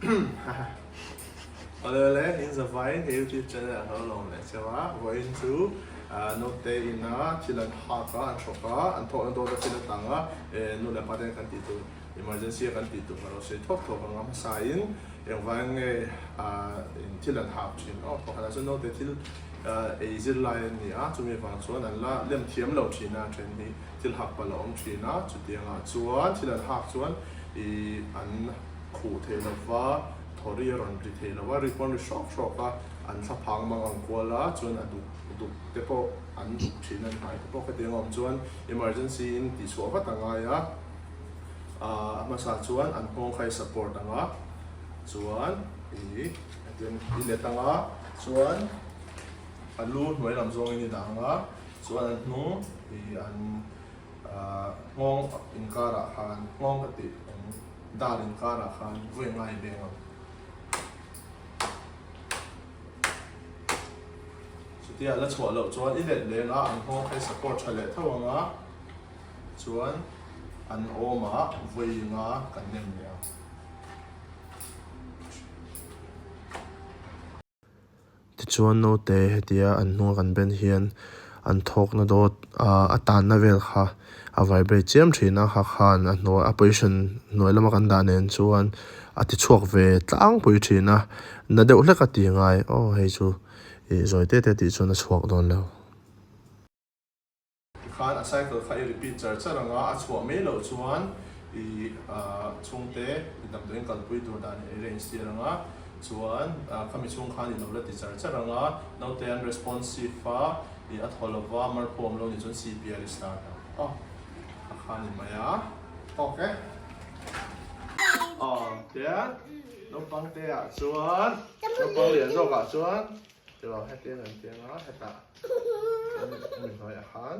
Hello, in the fine YouTube channel how long let's say going to note in a chilan haka and shoka and talk about the chilatanga no le paten kan titu emergency kan titu pero say talk ang sign yung van in chilan hak chin oh to kana so note til easy line ni chu mi fang so nan la lem thiam lo thina chen ni til hak pa lo thina chu tianga chuan chilan hak chuan I an khu the lawa thori ron ri the lawa ri pon shop ka an sa phang mang ang kwala chuan adu du te po an thin an hai po ka ding om chuan emergency in ti so ka tanga ya masa chuan an hong khai support anga chuan then I le tanga chuan alu noi lam zong ni danga chuan an nu an ngong in kara han ngong ka ti darin kara khan vui ngai benga chutia la chwa lo chuan I let le nga an hong khai support chale thawanga chuan an oma vui nga kan nem ya ti chuan no te hetia an nu kan ben hian an thok na dot atan na vel kha a vibrate chem thina kha khan a no operation noi lama kan da nen chuan ati chuak ve tlang pui thina na deuh hleka ti ngai oh hei chu zoi te ti chuan a chuak don lo khan a cycle khai repeat charanga a chuak me lo chuan chungte dam doin kal pui tur dan range ti ranga chuan khami chung khan I lo la ti charanga no te an responsive fa I at holova mar pom lo ni chun CPR start oh khan in maya okay te no pang te chuan no pang lian zo ka chuan te lo he te nan te nga heta mi noi a khan